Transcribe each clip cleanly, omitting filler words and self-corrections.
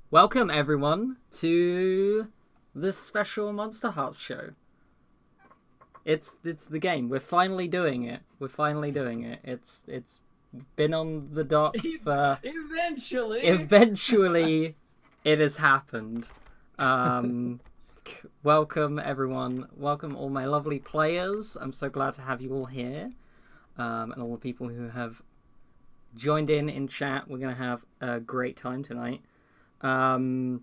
Welcome everyone to this special Monster Hearts show. It's the game. We're finally doing it. It's been on the dock for eventually it has happened. Welcome everyone. Welcome all my lovely players. I'm so glad to have you all here. And all the people who have joined in chat. We're gonna have a great time tonight. Shall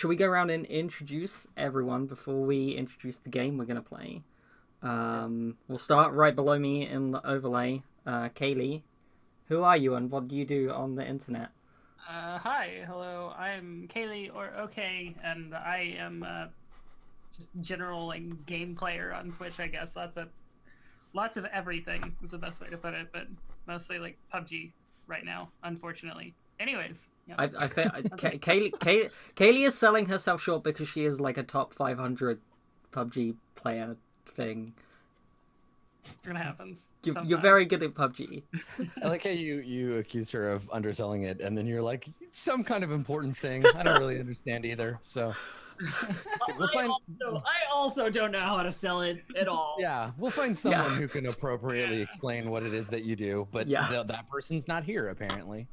we go around and introduce everyone before we introduce the game we're going to play? We'll start right below me in the overlay. Kaylee, who are you and what do you do on the internet? Hi, hello, I'm Kaylee, or okay, and I am just general game player on Twitch, I guess. Lots of everything is the best way to put it, but mostly PUBG right now, unfortunately. Anyways. Yep. I think Kaylee is selling herself short because she is like a top 500 PUBG player thing. It happens. You're very good at PUBG. I like how you accuse her of underselling it, and then you're like, some kind of important thing. I don't really understand either. So I also don't know how to sell it at all. Yeah, we'll find someone who can appropriately explain what it is that you do, but that person's not here apparently.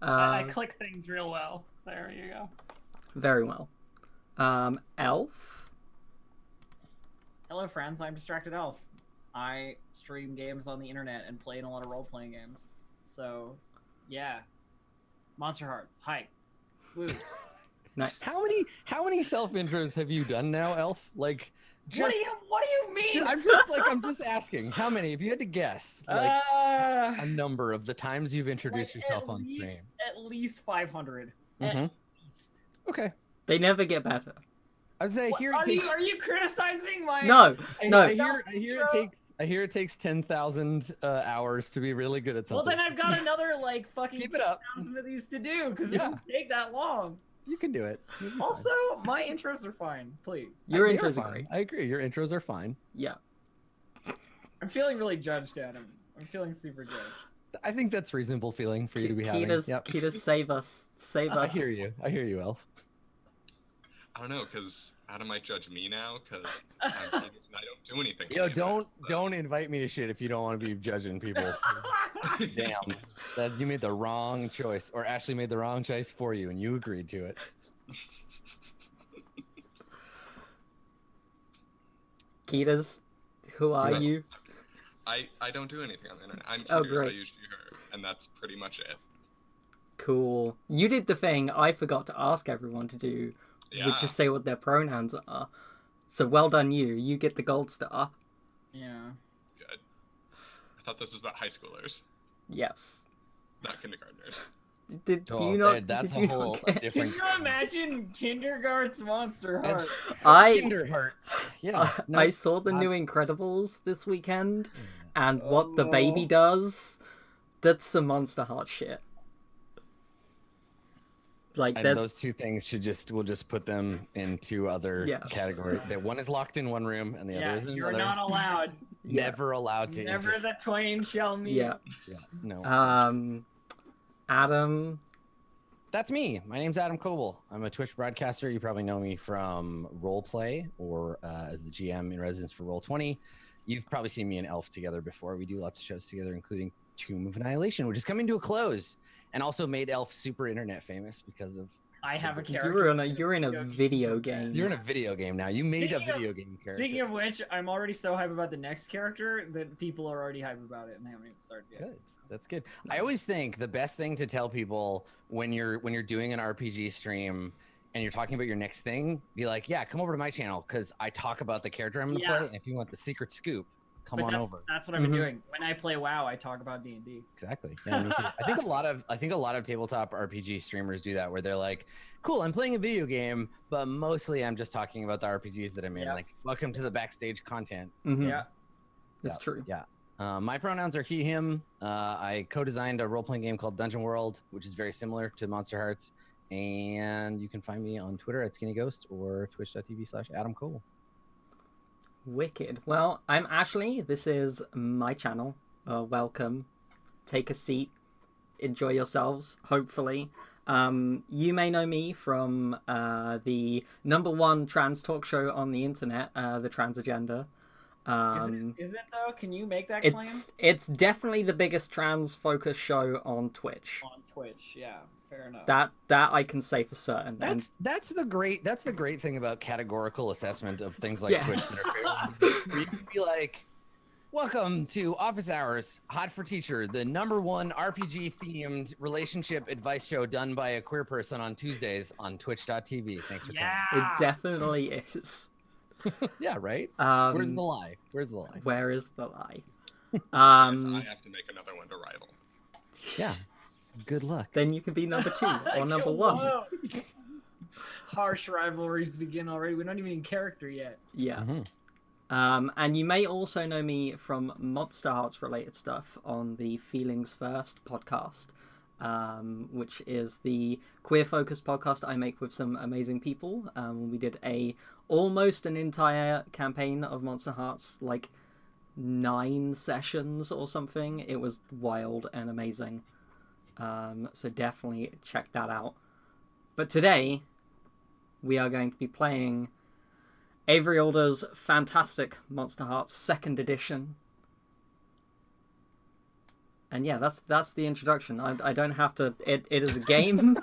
I click things real well. There you go. Very well. Elf. Hello, friends. I'm Distracted Elf. I stream games on the internet and play in a lot of role-playing games. So, yeah. Monsterhearts. Hi. Woo. Nice. How many self-intros have you done now, Elf? Like, just, what do you mean? I'm just asking. How many? If you had to guess, like a number of the times you've introduced yourself on stream. At least 500. Mm-hmm. At least. Okay. They never get better. I would say are you criticizing my? No. I hear it takes 10,000 hours to be really good at something. Well, then I've got another fucking Keep it up. 2,000 of these to do because it doesn't take that long. You can do it. Also, my intros are fine. Please. Your intros are great. I agree. Your intros are fine. Yeah. I'm feeling really judged, Adam. I'm feeling super judged. I think that's a reasonable feeling for you to be having. Keita, save us. Save us. I hear you, Elf. I don't know, because Adam might judge me now, because I don't do anything. Yo, don't invite me to shit if you don't want to be judging people. Damn, you made the wrong choice, or Ashley made the wrong choice for you, and you agreed to it. Keita's, who are you? I don't do anything on the internet. I'm curious, I usually heard, and that's pretty much it. Cool. You did the thing I forgot to ask everyone to do, which is say what their pronouns are. So well done you. You get the gold star. Yeah. Good. I thought this was about high schoolers. Yes. Not kindergartners. Do you not? That's a whole different. Can you imagine Kindergarten's Monsterhearts? Kinderhearts. Yeah. I saw the new Incredibles this weekend, and what the baby does, that's some Monster Heart shit. And those two things we'll just put them in two other categories. That one is locked in one room and the other is in another. You're not allowed. Never allowed to. Never the twain shall meet. Yeah. No. Adam. That's me. My name's Adam Coble. I'm a Twitch broadcaster. You probably know me from Roleplay or as the GM in residence for Roll20. You've probably seen me and Elf together before. We do lots of shows together, including Tomb of Annihilation, which is coming to a close, and also made Elf super internet famous because of. I have a character. You're in a video game. You're in a video game now. You made a video game character. Speaking of which, I'm already so hyped about the next character that people are already hyped about it and they haven't even started yet. Good. That's good. Nice. I always think the best thing to tell people when you're doing an RPG stream and you're talking about your next thing, be like, yeah, come over to my channel because I talk about the character I'm going to play. And if you want the secret scoop, come on over. That's what I've been doing. When I play WoW, I talk about D&D. Exactly. Yeah, me too. I think a lot of tabletop RPG streamers do that, where they're like, "Cool, I'm playing a video game, but mostly I'm just talking about the RPGs that I'm in. Like, welcome to the backstage content." Mm-hmm. Yeah, that's true. Yeah. My pronouns are he, him. I co-designed a role-playing game called Dungeon World, which is very similar to Monsterhearts. And you can find me on Twitter at Skinny Ghost or twitch.tv/Adam Cole. Wicked. Well, I'm Ashley. This is my channel. Welcome. Take a seat. Enjoy yourselves, hopefully. You may know me from the #1 trans talk show on the internet, the Trans Agenda. Is it though? Can you make that claim? It's definitely the biggest trans focused show on Twitch. On Twitch, yeah, fair enough. That I can say for certain. That's the great thing about categorical assessment of things like Yes. Twitch. Where you can be like, welcome to Office Hours, Hot for Teacher, the #1 RPG themed relationship advice show done by a queer person on Tuesdays on twitch.tv. Thanks for It Yeah. definitely is. coming. Yeah, right? Where's the lie? Where's the lie? Where is the lie? Yes, I have to make another one to rival. Yeah. Good luck. Then you can be #2 or #1. Whoa. Harsh rivalries begin already. We're not even in character yet. Yeah. Mhm. And you may also know me from Monsterhearts related stuff on the Feelings First podcast, which is the queer focused podcast I make with some amazing people. We did almost an entire campaign of Monster Hearts, like 9 sessions or something. It was wild and amazing. So definitely check that out. But today, we are going to be playing Avery Alder's fantastic Monster Hearts 2nd edition. And yeah, that's the introduction. I don't have to. It is a game.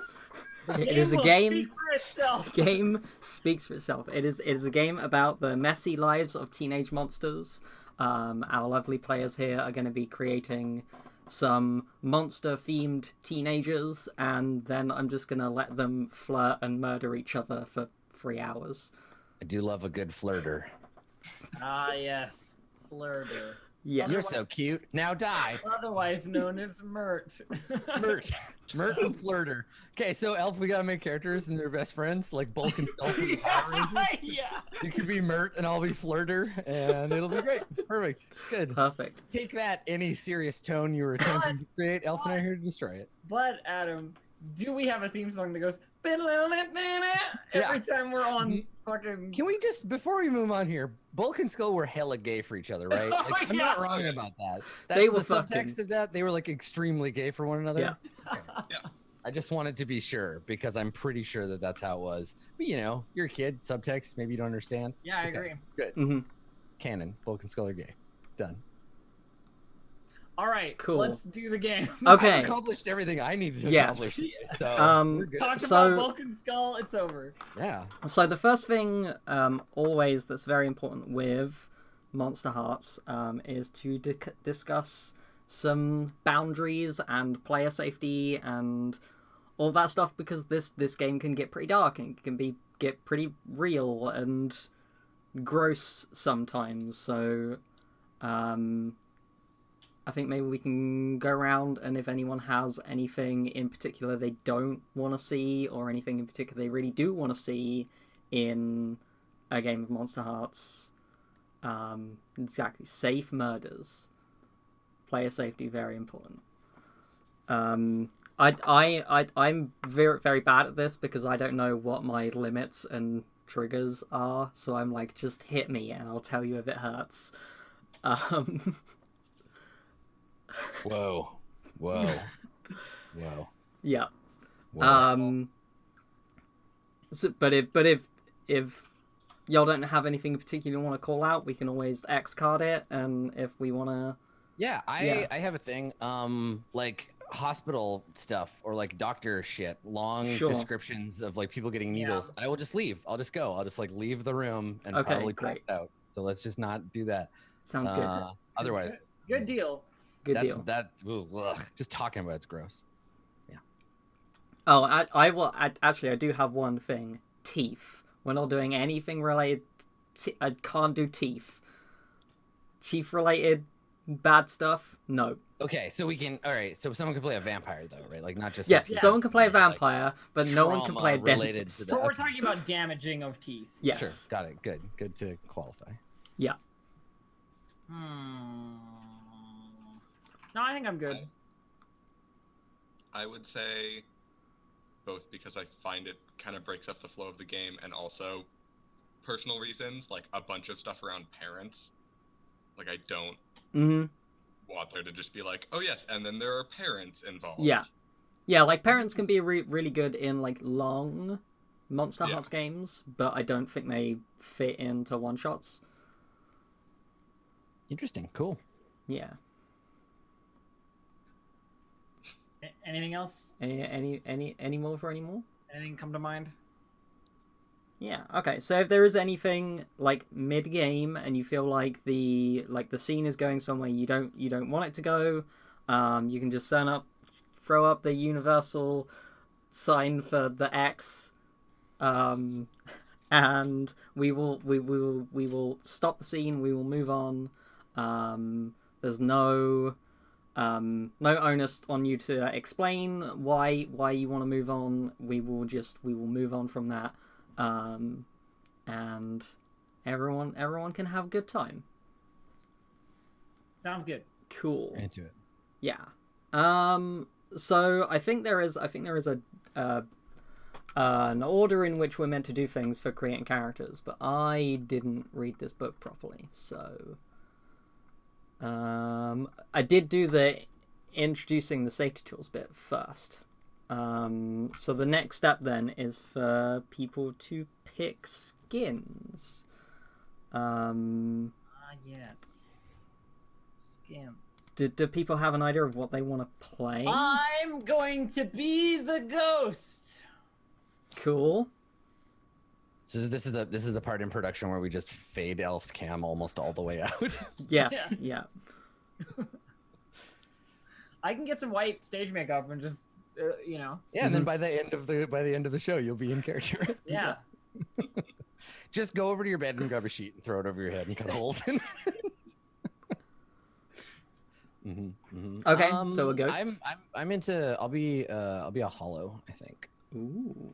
It is a game. Speak for itself. Game speaks for itself. It is a game about the messy lives of teenage monsters. Our lovely players here are going to be creating some monster-themed teenagers, and then I'm just going to let them flirt and murder each other for 3 hours. I do love a good flirter. Ah, yes. Flirter. Yeah. You're so cute. Now die. Otherwise known as Mert. Mert and flirter. Okay, so Elf, we gotta make characters and they're best friends, like Bulk and Stealth from the Power Rangers. Yeah. You could be Mert and I'll be flirter, and it'll be great. Perfect. Good. Perfect. Take that, any serious tone you were attempting to create. Elf and I are here to destroy it. But, Adam, do we have a theme song that goes every time we're on fucking... Can we just, before we move on here, Bulk and Skull were hella gay for each other, right? Oh, Like, I'm not wrong about that. That's They the were subtext fucking- of that. They were like extremely gay for one another. Yeah. Okay. Yeah. I just wanted to be sure because I'm pretty sure that that's how it was. But you know, you're a kid. Subtext, maybe you don't understand. Yeah, I Okay. agree. Good. Hmm. Canon. Bulk and Skull are gay. Done. All right, Cool. let's do the game. Okay. I've accomplished everything I needed to Yes. accomplish. So we're good. Talk So- about Vulcan Skull, it's over. Yeah. So the first thing, always that's very important with Monster Hearts, is to discuss some boundaries and player safety and all that stuff, because this game can get pretty dark and can get pretty real and gross sometimes. So, I think maybe we can go around, and if anyone has anything in particular they don't want to see, or anything in particular they really do want to see in a game of Monster Hearts, exactly, safe murders, player safety, very important. I'm very, very bad at this because I don't know what my limits and triggers are, so I'm like, just hit me and I'll tell you if it hurts. Whoa. Whoa. Whoa. Yeah. Whoa. So, but if y'all don't have anything in particular you want to call out, we can always X card it, and if we want to... Yeah, Yeah. I have a thing, like hospital stuff or like doctor shit, long Sure. descriptions of like people getting needles. I will just leave. I'll just go. I'll just like leave the room and Okay, probably great. pass out. So let's just not do that. Sounds good. Otherwise, Good deal. Good that's deal. that. Ooh, ugh, just talking about it's gross. Oh, I will... actually, I do have one thing. Teeth. We're not doing anything related... I can't do teeth. Teeth-related bad stuff? No. Okay, so we can. All right, so someone can play a vampire though, right? Like not just Yeah, some someone can play a like, vampire, but no one can play a trauma related to dentist. that. So we're Okay. talking about damaging of teeth. Yes. Sure, got it. Good, good to qualify. Yeah. No, I think I'm good. I would say both because I find it kind of breaks up the flow of the game, and also personal reasons, like a bunch of stuff around parents. Like I don't Mm-hmm. want there to just be like, oh yes, and then there are parents involved. Yeah. Yeah, like parents can be really good in like long Monster Yeah. Hearts games, but I don't think they fit into one shots. Interesting. Cool. Yeah. Anything else? Any more for any more? Anything come to mind? Yeah. Okay. So if there is anything like mid game and you feel like the scene is going somewhere you don't want it to go, you can just throw up the universal sign for the X, and we will stop the scene. We will move on. There's no onus on you to explain why you want to move on. We will move on from that, and everyone can have a good time. Sounds good. Cool. Into it. Yeah. So I think there is an order in which we're meant to do things for creating characters, but I didn't read this book properly, so I did do the introducing the safety tools bit first. So the next step then is for people to pick skins. Yes. Skins. Do people have an idea of what they want to play? I'm going to be the ghost. Cool. So this is the part in production where we just fade Elf's cam almost all the way out. Yes. Yeah. I can get some white stage makeup and just, Yeah, and then by the end of the show, you'll be in character. yeah. Just go over to your bed and grab a sheet and throw it over your head and cut holes in. Okay, so a ghost. I'm into. I'll be a hollow, I think. Ooh.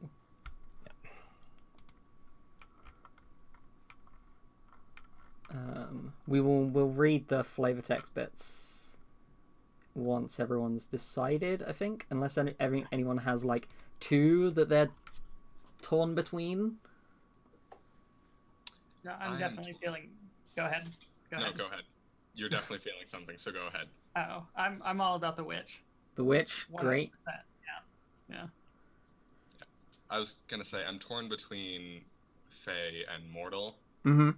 We'll read the flavor text bits once everyone's decided, I think, unless anyone has like two that they're torn between. No, I'm definitely feeling. Go ahead. Go ahead. You're definitely feeling something, so go ahead. Oh, I'm all about the witch. The witch, 100%. great. Yeah. I was gonna say I'm torn between Fae and Mortal, Mm-hmm.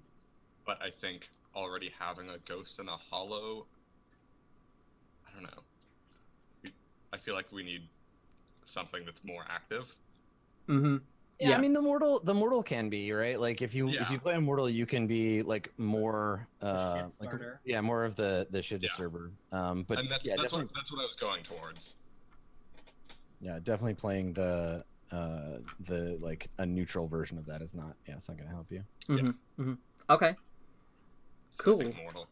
but I think already having a ghost and a hollow, I don't know. I feel like we need something that's more active. Mm-hmm. Yeah, I mean the mortal can be right. Like if you Yeah. play a mortal, you can be like more shit starter. more of the shit disturber. But And that's definitely, what I was going towards. yeah, definitely playing the like a neutral version of that is not. Yeah, it's not gonna help you. Mm-hmm. Mm-hmm. Okay. So I Cool. think Mortal.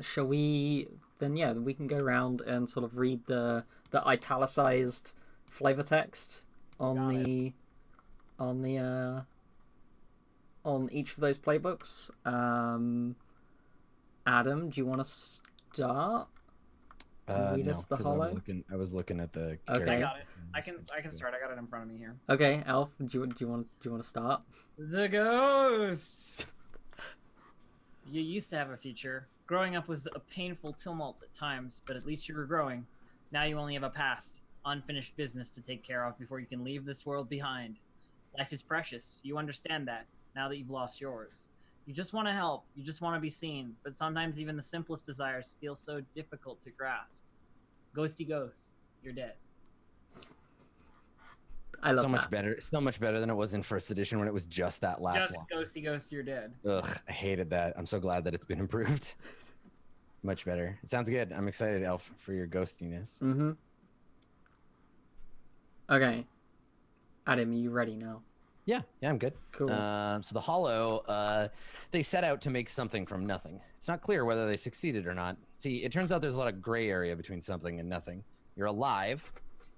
Shall we then? Yeah, we can go around and sort of read the italicized flavor text on each of those playbooks. Adam, do you want to start? Read No, us the 'cause hollow? I was looking at the. Okay. I character. got it. I can start. I got it in front of me here. Okay, Elf, do you want to start? The ghost. You used to have a future. Growing up was a painful tumult at times, but at least you were growing. Now you only have a past, unfinished business to take care of before you can leave this world behind. Life is precious. You understand that now that you've lost yours. You just want to help. You just want to be seen. But sometimes even the simplest desires feel so difficult to grasp. Ghosty ghost, you're dead. I love So much that. better. So much better than it was in first edition when it was just that last Just line. ghosty ghost, you're dead. Ugh, I hated that. I'm so glad that it's been improved. Much better. It sounds good. I'm excited, Elf, for your ghostiness. Mm-hmm. Okay. Adam, are you ready now? Yeah, I'm good. Cool. So the Hollow, they set out to make something from nothing. It's not clear whether they succeeded or not. See, it turns out there's a lot of gray area between something and nothing. You're alive,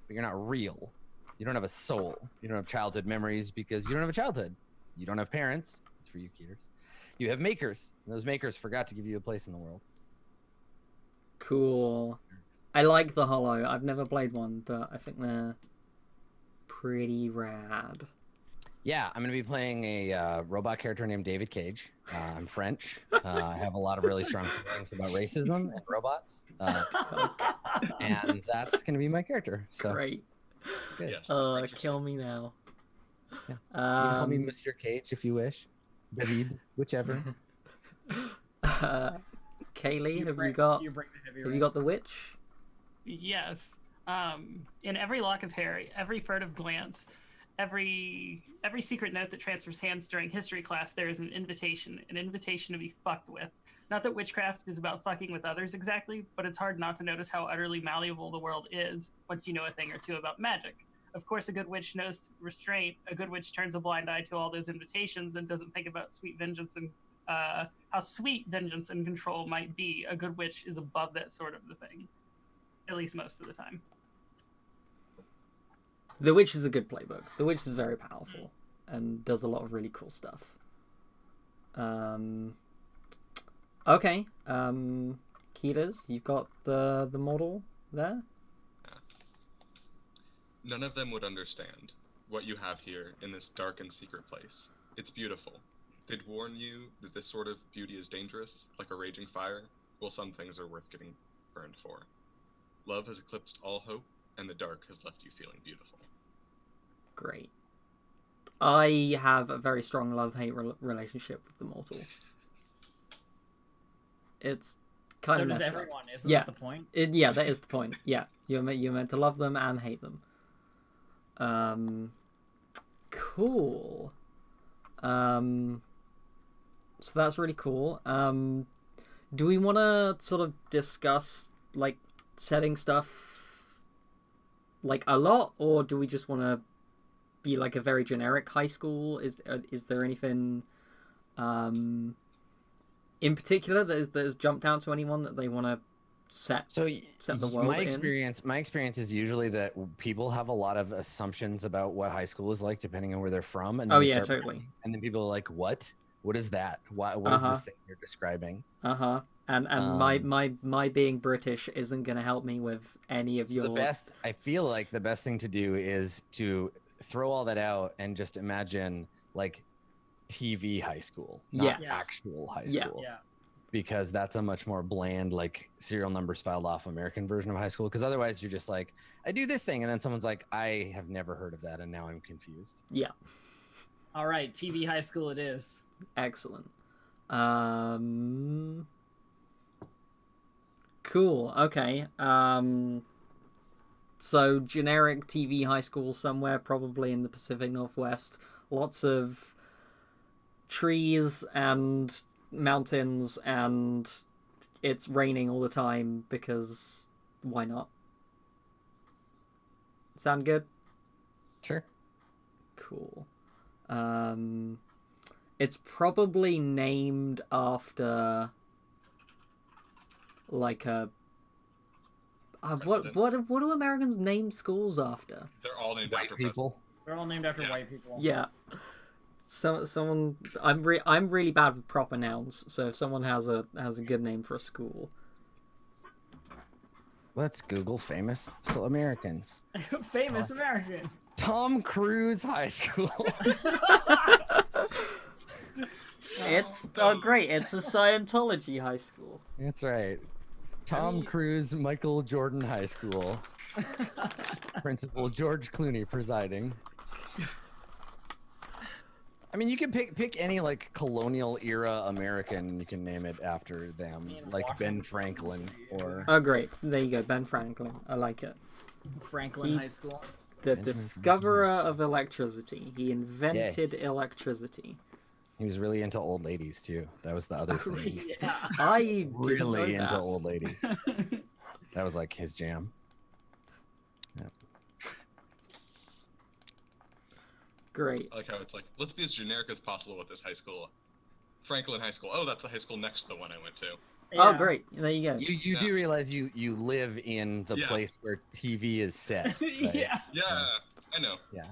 but you're not real. You don't have a soul. You don't have childhood memories because you don't have a childhood. You don't have parents. It's for you, Keeters. You have makers. And those makers forgot to give you a place in the world. Cool. I like the Hollow. I've never played one, but I think they're pretty rad. Yeah, I'm going to be playing a robot character named David Cage. I'm French. I have a lot of really strong feelings about racism and robots. And that's going to be my character. So Great. good. Yes. Kill me now. Yeah. You can call me Um, Mr. Cage if you wish. David, whichever. Kaylee, have you Do you bring the heavy have you rain? got the witch? Yes. In every lock of hair, every furtive glance, every secret note that transfers hands during history class, there is an invitation to be fucked with. Not that witchcraft is about fucking with others exactly, but it's hard not to notice how utterly malleable the world is once you know a thing or two about magic. Of course, a good witch knows restraint. A good witch turns a blind eye to all those invitations and doesn't think about sweet vengeance and how sweet vengeance and control might be. A good witch is above that sort of the thing, at least most of the time. The Witch is a good playbook. The Witch is very powerful and does a lot of really cool stuff. Okay. Ketas, you've got the model there? None of them would understand what you have here in this dark and secret place. It's beautiful. They'd warn you that this sort of beauty is dangerous, like a raging fire. Well, some things are worth getting burned for. Love has eclipsed all hope, and the dark has left you feeling beautiful. Great. I have a very strong love-hate relationship with the mortal. It's kind So of does messed up. everyone. Isn't Yeah. that the point? Yeah, that is the point. Yeah, you're meant to love them and hate them. Cool. So that's really cool. Do we want to sort of discuss like setting stuff like a lot, or do we just want to be like a very generic high school? Is there anything in particular that has jumped out to anyone that they want to set the world my in? experience is usually that people have a lot of assumptions about what high school is like depending on where they're from, and Oh then they yeah, start totally. playing, and then people are like, what is that? What is this thing you're describing? And my being British isn't gonna help me with any of So your I feel like the best thing to do is to throw all that out and just imagine like TV high school, not Yes. actual high Yeah. school. Yeah. Because that's a much more bland, like serial numbers filed off American version of high school. Because otherwise you're just like, I do this thing, and then someone's like, I have never heard of that, and now I'm confused. Yeah. All right, TV high school it is. Excellent. Cool. Okay. So generic TV high school somewhere, probably in the Pacific Northwest. Lots of trees and mountains, and it's raining all the time because why not? Sound good? Sure. Cool. It's probably named after like a what do Americans name schools after? They're all named White after people. They're all named after Yeah. white people. Yeah. Someone I'm really bad with proper nouns, so if someone has a good name for a school. Let's Google famous Americans. Famous Americans. Tom Cruise High School. It's great. It's a Scientology high school. That's right. Tom Cruise Michael Jordan High School. Principal George Clooney presiding. I mean, you can pick any like colonial era American, and you can name it after them, like Ben Franklin or. Oh, great! There you go, Ben Franklin. I like it. Franklin High School. The discoverer of electricity. He invented electricity. He was really into old ladies too. That was the other thing. Yeah. I didn't Really know into that. old ladies. That was like his jam. Great. I like how it's like, let's be as generic as possible with this high school. Franklin High School. Oh, that's the high school next to the one I went to. Oh, great! There you go. You do realize you live in the Yeah. place where TV is set. Right? Yeah. Yeah, I know. Yeah.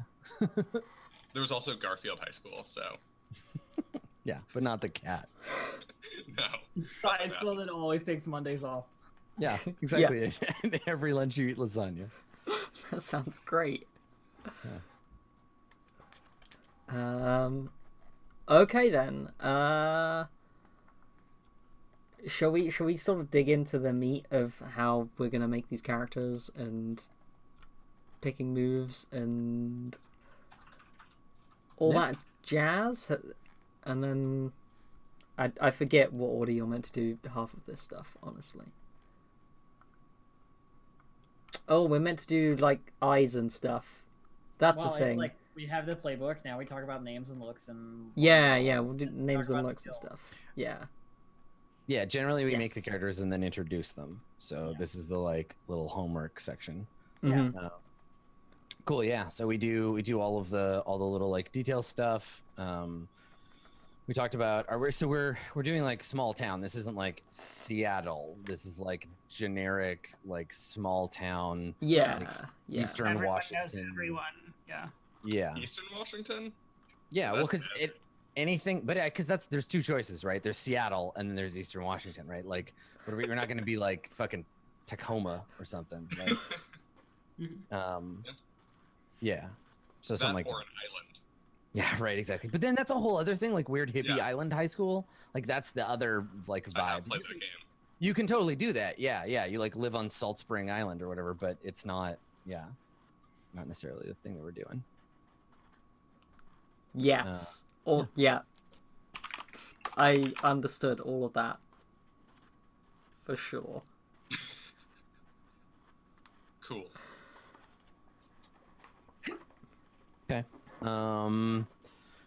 There was also Garfield High School, so Yeah, but not the cat. no. High school that always takes Mondays off. Yeah, exactly. And every lunch you eat lasagna. That sounds great. Okay then. Shall we sort of dig into the meat of how we're gonna make these characters and picking moves and all that jazz? And then I forget what order you're meant to do half of this stuff, honestly. Oh, we're meant to do like eyes and stuff. That's a thing. It's like we have the playbook. Now we talk about names and looks and Yeah, we'll do names and about looks and skills. stuff. Yeah. Yeah, generally we make the Yes. characters and then introduce them. So this is the like little homework section. Mhm. Cool. Yeah. So we do all the little like detail stuff. We talked about we're doing like small town. This isn't like Seattle. This is like generic like small town. Yeah. like, Yeah. Eastern Everyone Washington. knows everyone. Yeah. Yeah. Eastern Washington? Yeah. Well, That's because anything, but because there's two choices, right? There's Seattle and then there's Eastern Washington, right? Like, we're not going to be like fucking Tacoma or something. Like, yeah. So that something like or that. an island. Yeah, right, exactly. But then that's a whole other thing, like weird hippie island high school. Like that's the other like I have vibe. played that game. You can totally do that. Yeah. You like live on Salt Spring Island or whatever, but it's not. Yeah, not necessarily the thing that we're doing. Yes. Yeah. I understood all of that. For sure. Cool. Okay.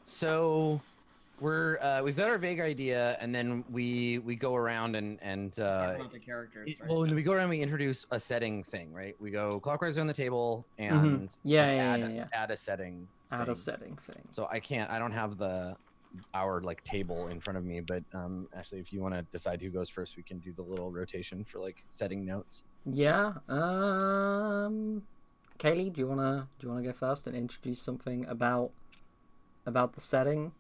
So we've got our vague idea, and then we go around and Talk about the characters. Right? well, when we go around, we introduce a setting thing, right? We go clockwise around the table and add a setting. Add a thing. setting thing. So I don't have our like table in front of me, but actually, if you want to decide who goes first, we can do the little rotation for like setting notes. Yeah. Kaylee, do you wanna go first and introduce something about the setting?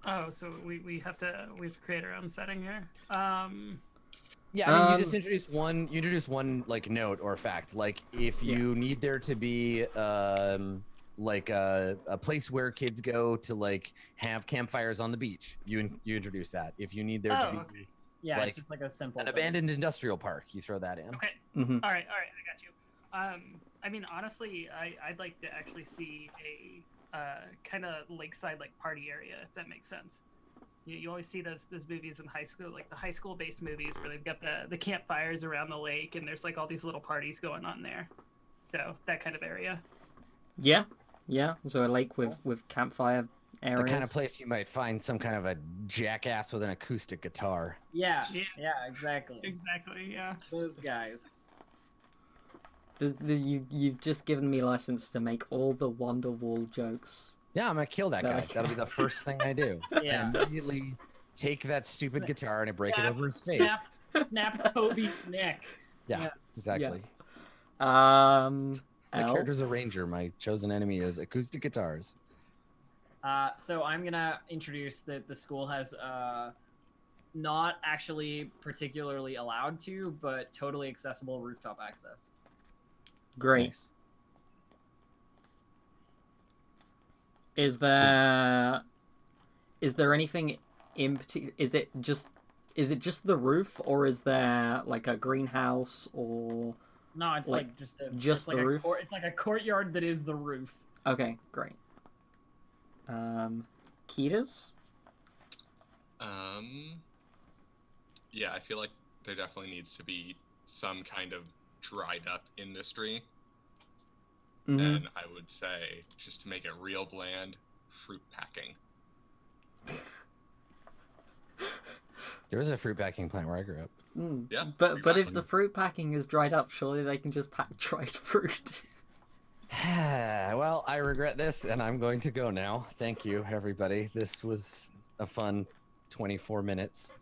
Oh, so we have to create our own setting here. Yeah, I mean, you just introduce one like note or fact. Like if you need there to be like a place where kids go to like have campfires on the beach, you introduce that. If you need there to be Okay. Yeah, like, it's just like a simple an abandoned industrial park, you throw that in. Okay. Mm-hmm. All right, I got you. I mean, honestly, I'd like to actually see a kind of lakeside like party area, if that makes sense. You always see those movies in high school, like the high school based movies where they've got the campfires around the lake and there's like all these little parties going on there. So that kind of area. Yeah. So a lake with campfire areas. The kind of place you might find some kind of a jackass with an acoustic guitar. Yeah, exactly. Exactly, yeah. Those guys. You've just given me license to make all the Wonderwall jokes. Yeah, I'm gonna kill that guy. That'll be the first thing I do. Yeah. I immediately take that stupid guitar and I break it over his face. Snap Toby's neck. Yeah, exactly. My My character's a ranger. My chosen enemy is acoustic guitars. So I'm gonna introduce that the school has not actually particularly allowed to, but totally accessible rooftop access. Great. Nice. Is there anything in particular? Is it just the roof, or is there like a greenhouse or? No, it's like just the roof. It's like a courtyard that is the roof. Okay, great. Ketas? Yeah, I feel like there definitely needs to be some kind of dried up industry. Mm-hmm. And I would say, just to make it real bland, fruit packing. There was a fruit packing plant where I grew up. Yeah. But if the fruit packing is dried up, surely they can just pack dried fruit. Well, I regret this, and I'm going to go now. Thank you, everybody. This was a fun 24 minutes.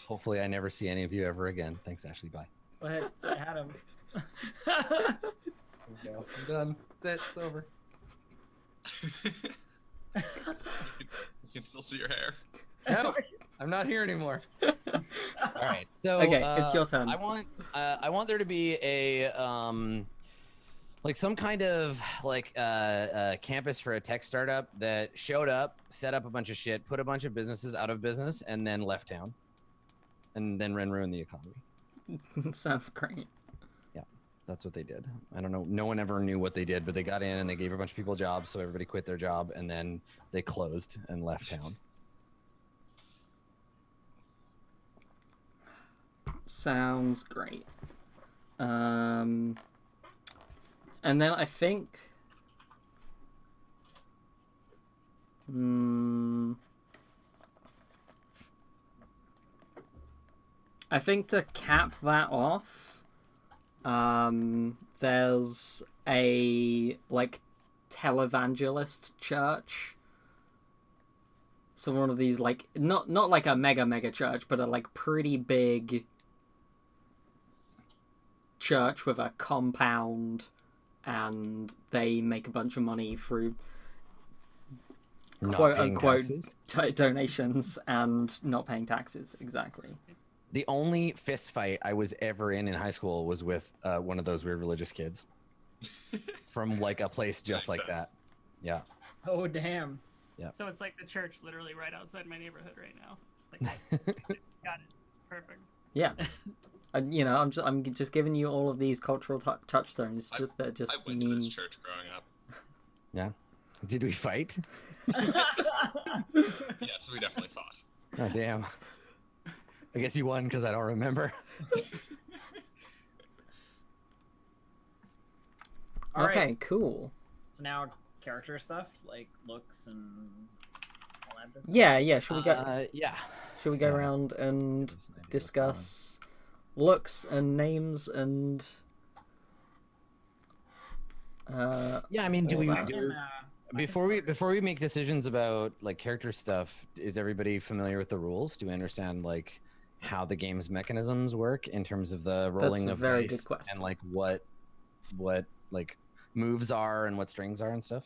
Hopefully I never see any of you ever again. Thanks, Ashley. Bye. Go ahead, Adam. There we go. I'm done. That's it. It's over. You can still see your hair. No, I'm not here anymore. All right. So Okay, it's your turn. I want there to be a Like some kind of like campus for a tech startup that showed up, set up a bunch of shit, put a bunch of businesses out of business, and then left town, and then ruined the economy. Sounds great. Yeah, that's what they did. I don't know. No one ever knew what they did, but they got in and they gave a bunch of people jobs, so everybody quit their job, and then they closed and left town. Sounds great. And then I think... I think to cap that off, there's a, like, televangelist church. So one of these, like, not like a mega church, but a, like, pretty big church with a compound, and they make a bunch of money through quote unquote donations and not paying taxes. Exactly. The only fist fight I was ever in high school was with one of those weird religious kids from like a place just like that. Yeah. Oh damn. Yeah. So it's like the church literally right outside my neighborhood right now. Like, got it. Perfect. Yeah. You know, I'm just giving you all of these cultural touchstones that just I went mean. to this church growing up. Yeah. Did we fight? Yes, we definitely fought. Oh damn. I guess you won because I don't remember. All Okay, right. cool. So now character stuff like looks and all that business. Yeah. Should we go? Yeah. Should we go Yeah. around and discuss looks and names and? Yeah, I mean, do all we that. do before we make decisions about like character stuff? Is everybody familiar with the rules? Do we understand like how the game's mechanisms work in terms of the rolling That's a of very dice good question. and like what like moves are and what strings are and stuff?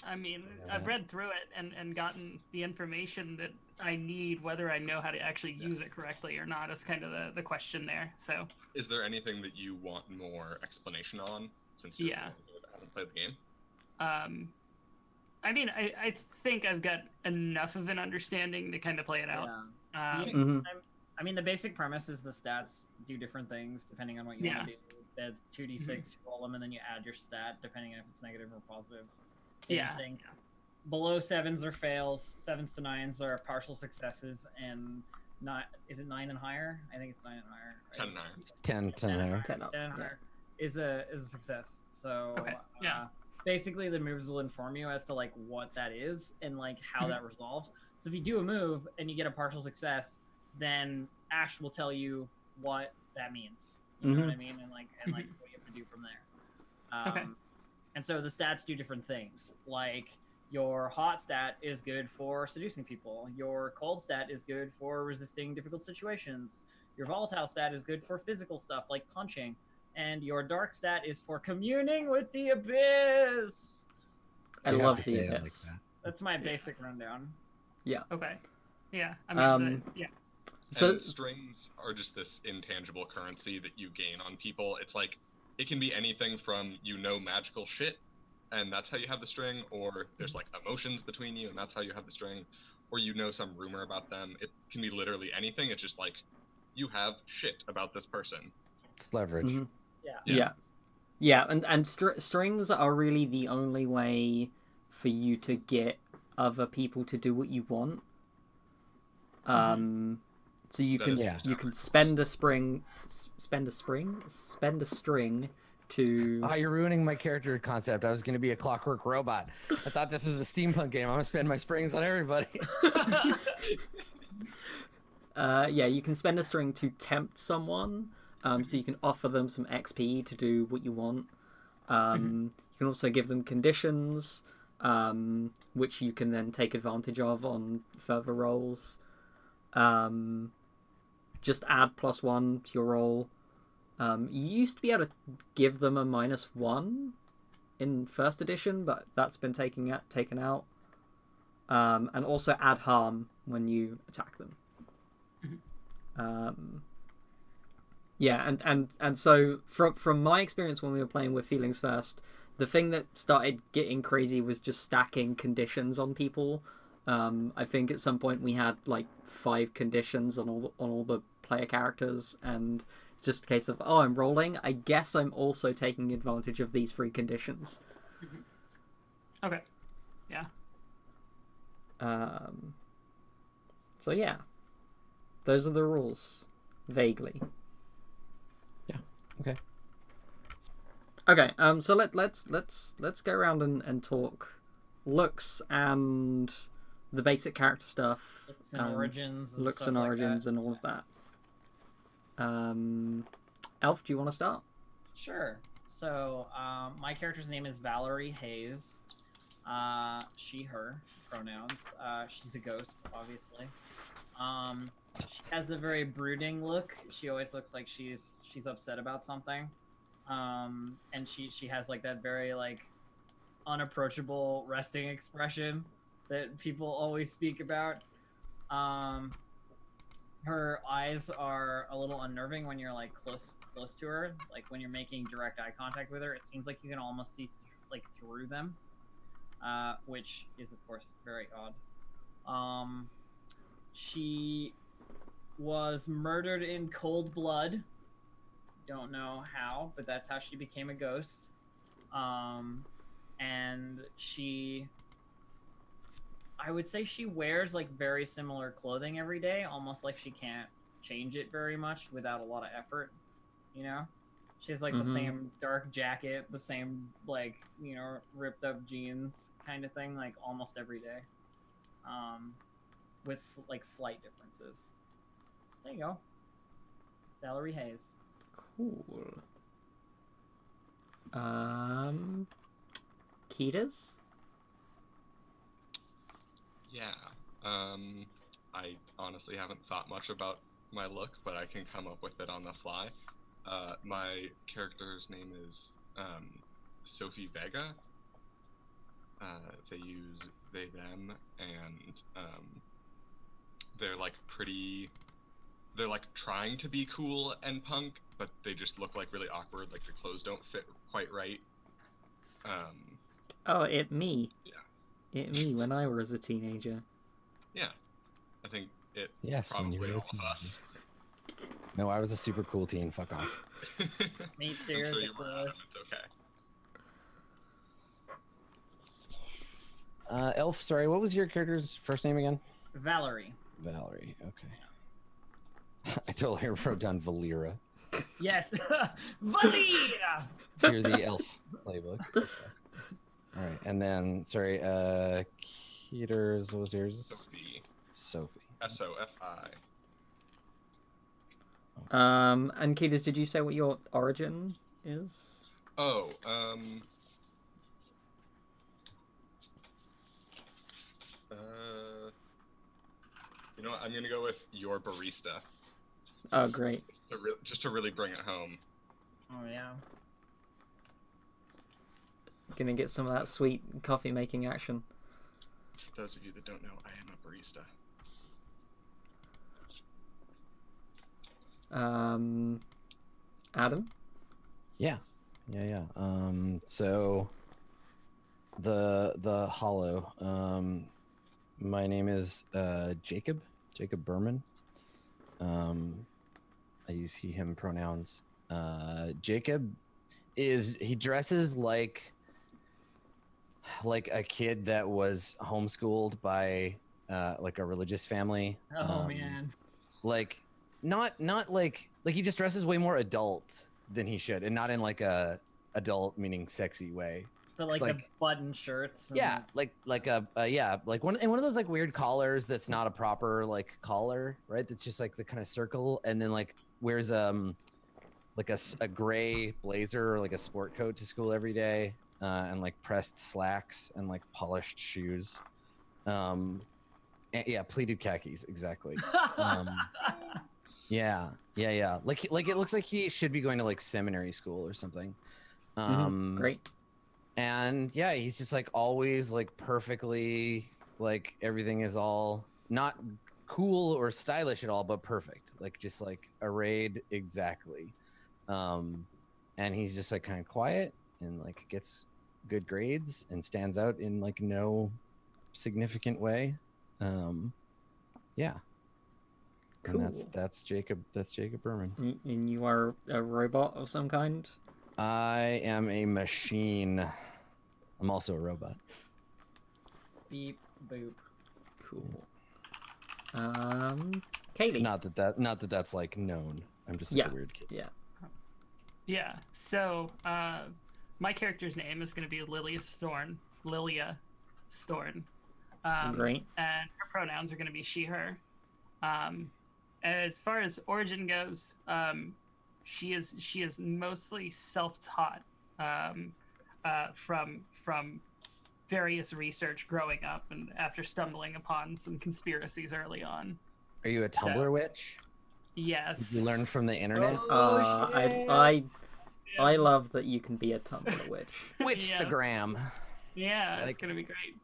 I mean, I've read through it and gotten the information that I need, whether I know how to actually use it correctly or not is kind of the question there. So, Is there anything that you want more explanation on, since you're the one who hasn't played the game? I mean, I think I've got enough of an understanding to kind of play it out. Yeah. Mhm. I mean, the basic premise is the stats do different things depending on what you want to do. There's 2d6, you roll them, and then you add your stat depending on if it's negative or positive. Things. Below 7s are fails, 7s to 9s are partial successes, and is it 9 and higher? I think it's 9 and higher. Right? 10 and higher. 10 and higher. 10 up, 10 and yeah. higher is a success. So Okay, yeah. basically the moves will inform you as to like what that is and like how that resolves. So if you do a move and you get a partial success, then Ash will tell you what that means. You know what I mean? And like what you have to do from there. Okay. And so the stats do different things. Like your hot stat is good for seducing people. Your cold stat is good for resisting difficult situations. Your volatile stat is good for physical stuff like punching. And your dark stat is for communing with the abyss. I You have love to the say it like abyss. that. That's my basic rundown. Okay. Yeah. I mean, yeah. So And strings are just this intangible currency that you gain on people. It's like, it can be anything from magical shit, and that's how you have the string, or there's like emotions between you, and that's how you have the string, or some rumor about them. It can be literally anything. It's just like, you have shit about this person. It's leverage. Mhm. Yeah. Yeah, and strings are really the only way for you to get other people to do what you want. So you That can is you can spend a string to. Oh, you're ruining my character concept. I was going to be a clockwork robot. I thought this was a steampunk game. I'm going to spend my springs on everybody. Yeah, you can spend a string to tempt someone. So you can offer them some XP to do what you want. You can also give them conditions, which you can then take advantage of on further rolls. Just add +1 to your roll. You used to be able to give them a -1 in first edition, but that's been taken out. And also add harm when you attack them. Yeah, and so from my experience when we were playing with Feelings First, the thing that started getting crazy was just stacking conditions on people. I think at some point we had like 5 conditions on all the player characters, and it's just a case of, oh, I'm rolling. I guess I'm also taking advantage of these 3 conditions. Okay. Yeah. So yeah, those are the rules, vaguely. Okay. Okay, so let's go around and talk looks and the basic character stuff, Looks and origins, and looks stuff and like origins, that. and all of that. Elf, do you want to start? Sure. So, my character's name is Valerie Hayes. She, her pronouns. She's a ghost, obviously. She has a very brooding look. She always looks like she's upset about something. And she has like that very like unapproachable resting expression that people always speak about. Her eyes are a little unnerving when you're like close to her. Like when you're making direct eye contact with her, it seems like you can almost see like through them, which is of course very odd. She was murdered in cold blood. Don't know how, but that's how she became a ghost. And I would say she wears like very similar clothing every day, almost like she can't change it very much without a lot of effort, you know? She has like the same dark jacket, the same like, ripped up jeans kind of thing, like almost every day. With like slight differences. There you go. Valerie Hayes. Cool. Ketas? Yeah. I honestly haven't thought much about my look, but I can come up with it on the fly. My character's name is Sophie Vega. They use they, them, and they're like pretty. They're like trying to be cool and punk, but they just look like really awkward. Like their clothes don't fit quite right. Oh, it me. Yeah. It me when I was a teenager. Yeah, I think it Yes, when you probably were a all of us. No, I was a super cool teen. Fuck off. Me I'm too. sure the you were. Adam. coolest. It's okay. Elf, sorry, what was your character's first name again? Valerie. Valerie. Okay. I totally wrote down Valera. Yes. Valia! You're the elf playbook. Okay. All right, and then sorry, Keter's. What was yours? Sophie. Sophie. Sofi. And Ketas, did you say what your origin is? Oh, you know what? I'm gonna go with your barista. Oh, great. Just to really bring it home. Oh yeah. Gonna get some of that sweet coffee making action. For those of you that don't know, I am a barista. Adam? Yeah. So the hollow. My name is Jacob Berman. I use he him pronouns. Jacob he dresses like a kid that was homeschooled by like a religious family. Oh man. Like not like he just dresses way more adult than he should, and not in like a adult meaning sexy way. But like the button shirts. And... Yeah, like one of those like weird collars that's not a proper like collar, right? That's just like the kind of circle, and then like wears like a gray blazer or like a sport coat to school every day, and like pressed slacks and like polished shoes. And, yeah, pleated khakis, exactly. Yeah. Like it looks like he should be going to like seminary school or something. Great. And yeah, he's just like always like perfectly like everything is all not cool or stylish at all, but perfect. Like just like arrayed exactly. And he's just like kind of quiet and like gets good grades and stands out in like no significant way. Yeah. Cool. And that's Jacob. That's Jacob Berman. And you are a robot of some kind? I am a machine. I'm also a robot. Beep boop. Cool. Kaylee. Not that that's like known. I'm just like Yeah. a weird kid. Yeah. Yeah. So, my character's name is going to be Lilia Storn. Lilia Storn. Great. And her pronouns are going to be she/her. As far as origin goes, she is mostly self-taught from various research growing up, and after stumbling upon some conspiracies early on. Are you a Tumblr witch? Yes. Did you learn from the internet? I love that you can be a Tumblr witch. Witchstagram. Yeah, Like it's gonna be great.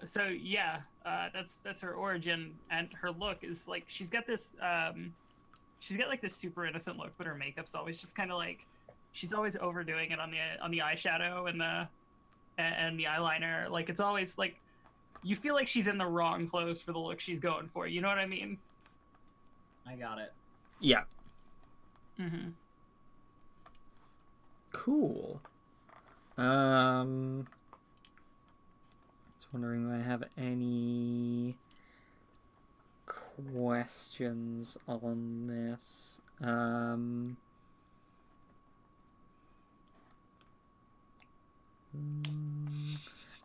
So yeah, that's her origin, and her look is like she's got this like this super innocent look, but her makeup's always just kind of like she's always overdoing it on the eyeshadow and the eyeliner. Like it's always like you feel like she's in the wrong clothes for the look she's going for. You know what I mean? I got it. Yeah. Mm-hmm. Cool. Just wondering if I have any questions on this.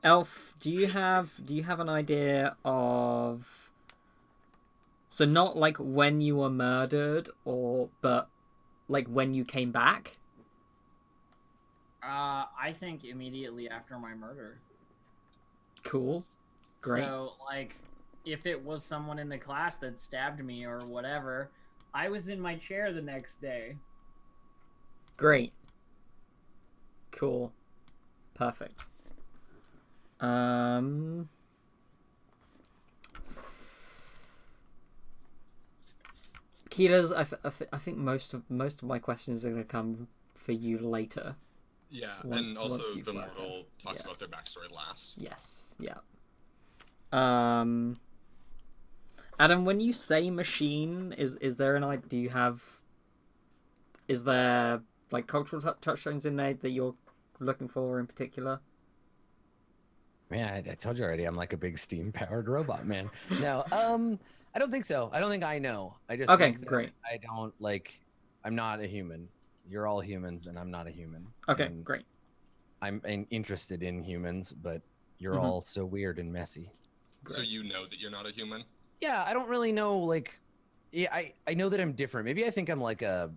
Elf, do you have an idea of, so not like when you were murdered but like when you came back? I think immediately after my murder. Cool. Great. So, like, if it was someone in the class that stabbed me or whatever, I was in my chair the next day. Great. Cool. Perfect. Keelas, I think most of my questions are going to come for you later. Yeah, Once and also you've the worked mortal talks yeah. about their backstory last. Yes. Yeah. Adam, when you say machine, is there an idea? Do you have? Is there like cultural touchstones in there that you're looking for in particular? Man, I told you already. I'm like a big steam-powered robot, man. No, I don't think so. I don't think I know. I just Okay, think that great. I don't like. I'm not a human. You're all humans, and I'm not a human. Okay, And great. I'm interested in humans, but you're Mhm. all so weird and messy. So you know that you're not a human? Yeah, I don't really know. Like, yeah, I know that I'm different. Maybe I think I'm like a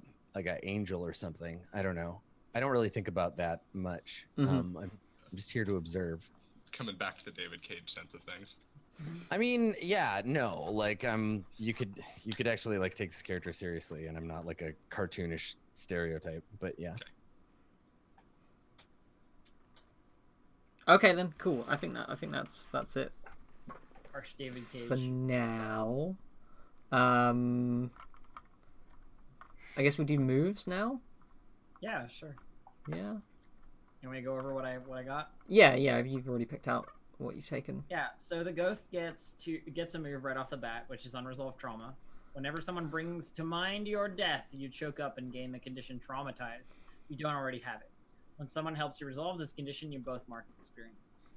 angel or something. I don't know. I don't really think about that much. Mhm. I'm just here to observe. Coming back to the David Cage sense of things. I mean, yeah, no, like you could actually like take this character seriously, and I'm not like a cartoonish stereotype, but yeah. Okay then, cool. I think that's it Harsh David Cage. for now. I guess we do moves now. Yeah, sure. Yeah. Can we go over what I got? Yeah. You've already picked out what you've taken. Yeah, so the ghost gets a move right off the bat, which is unresolved trauma. Whenever someone brings to mind your death, you choke up and gain the condition traumatized. You don't already have it. When someone helps you resolve this condition, you both mark experience.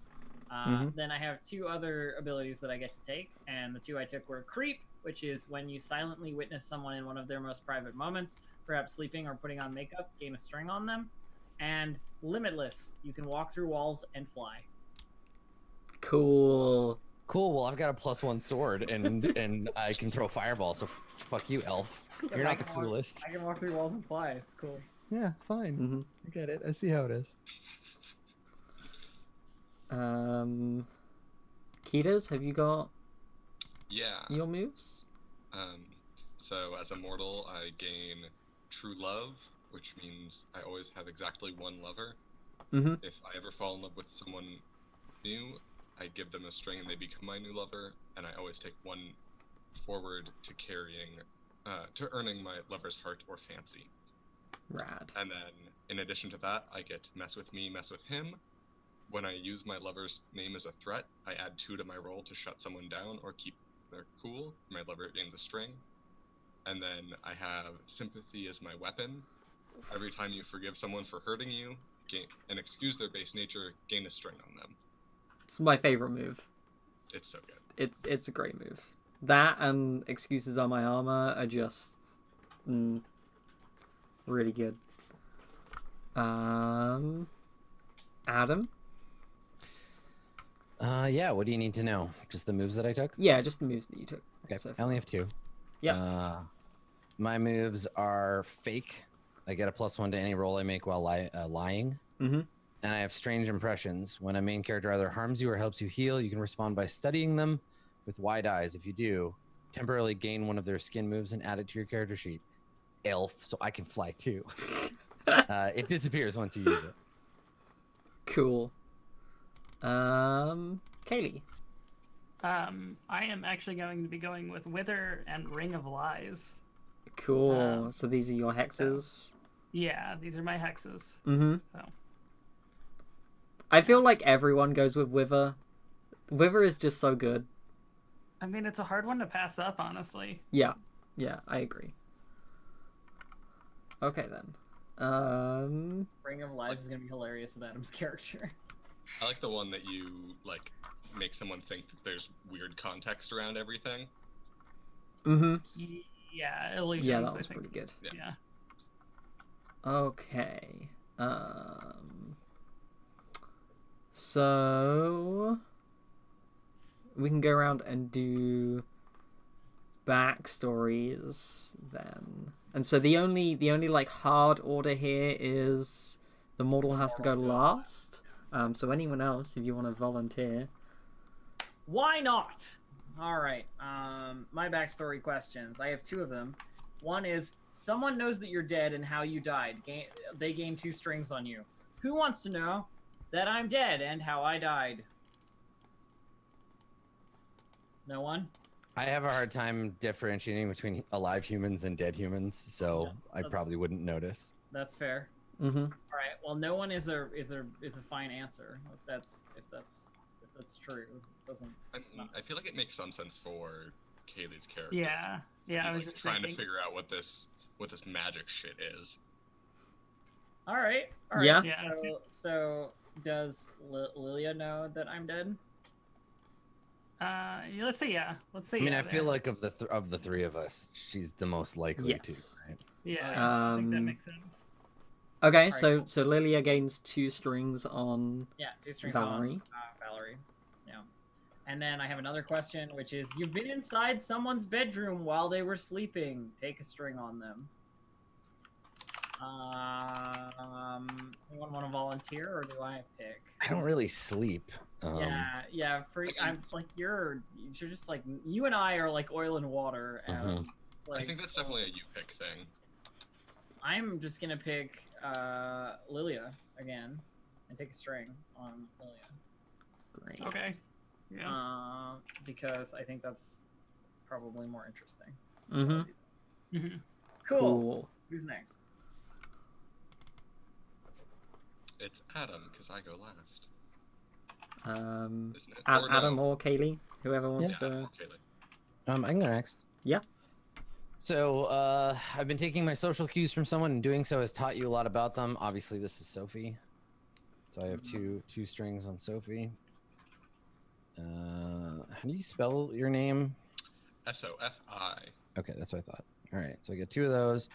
Then I have two other abilities that I get to take, and the two I took were Creep, which is when you silently witness someone in one of their most private moments, perhaps sleeping or putting on makeup, gain a string on them, and Limitless, you can walk through walls and Cool. Cool. Well, I've got a +1 sword, and I can throw fireballs. So fuck you, elf. You're not the coolest. I can walk through walls and fly. It's cool. Yeah, fine. Mm-hmm. I get it. I see how it is. Ketas, have you got Yeah. your moves? So as a mortal, I gain True Love, which means I always have exactly one lover. Mm-hmm. If I ever fall in love with someone new, I give them a string and they become my new lover, and I always take one forward to to earning my lover's heart or fancy. Rad. And then, in addition to that, I get mess with me, mess with him. When I use my lover's name as a threat, I add 2 to my roll to shut someone down or keep their cool. My lover gains a string. And then I have sympathy as my weapon. Every time you forgive someone for hurting you, and excuse their base nature, gain a string on them. It's my favorite move. It's so good. It's a great move. That and excuses on my armor are just really good. Adam? Yeah, what do you need to know? Just the moves that I took? Yeah, just the moves that you took. Okay, so I only have 2. Yeah. My moves are fake. I get a +1 to any roll I make while lying. Mm-hmm. And I have strange impressions. When a main character either harms you or helps you heal, you can respond by studying them with wide eyes. If you do, temporarily gain one of their skin moves and add it to your character sheet. Elf, so I can fly too. It disappears once you use it. Cool. Kaylee. I am actually going to be going with Wither and Ring of Lies. Cool. So these are your hexes. Yeah, these are my hexes. Mm-hmm. So. I feel like everyone goes with Wither. Wither is just so good. I mean, it's a hard one to pass up, honestly. Yeah, I agree. Okay then. Ring of Lies is gonna be hilarious with Adam's character. I like the one that you, make someone think that there's weird context around everything. Mm-hmm. Yeah, illusions. Yeah, that I was think. pretty good. Yeah. Okay. So we can go around and do backstories then. And so the only hard order here is the mortal has to go last. So anyone else, if you want to volunteer. Why not? All right. My backstory questions. I have 2 of them. One is someone knows that you're dead and how you died. They gain 2 strings on you. Who wants to know that I'm dead and how I died? No one? I have a hard time differentiating between alive humans and dead humans, so Yeah, I probably wouldn't notice. That's fair. Mm-hmm. All right. Well, no one is a fine answer. If that's true. It doesn't. I feel like it makes some sense for Kaylee's character. Yeah. Yeah, I was just trying thinking. to figure out what this magic shit is. All right. Yeah. So does Lilia know that I'm dead? Let's see. Yeah, let's see. I mean, yeah, I feel like of the 3 of us, she's the most likely Yes. to, right? Yeah, I think that makes sense. Okay, Alright, so cool. so Lilia gains 2 strings on Yeah, 2 strings Valerie. on Valerie. Yeah. And then I have another question, which is: you've been inside someone's bedroom while they were sleeping. Take a string on them. Anyone want to volunteer, or do I pick? I don't really sleep. Yeah. I'm like you're just like you and I are like oil and water. And I think that's definitely a you pick thing. I'm just gonna pick Lilia again and take a string on Lilia. Great. Okay. Yeah. Because I think that's probably more interesting. Mm-hmm. Mm-hmm. Cool. Who's next? It's Adam, because I go last. Isn't Isn't it? Adam or Kaylee, whoever wants Yeah, to. Kaylee. I can go next. Yeah. So I've been taking my social cues from someone, and doing so has taught you a lot about them. Obviously, this is Sophie. So I have two strings on Sophie. How do you spell your name? Sofi. Okay, that's what I thought. All right, so I get 2 of those.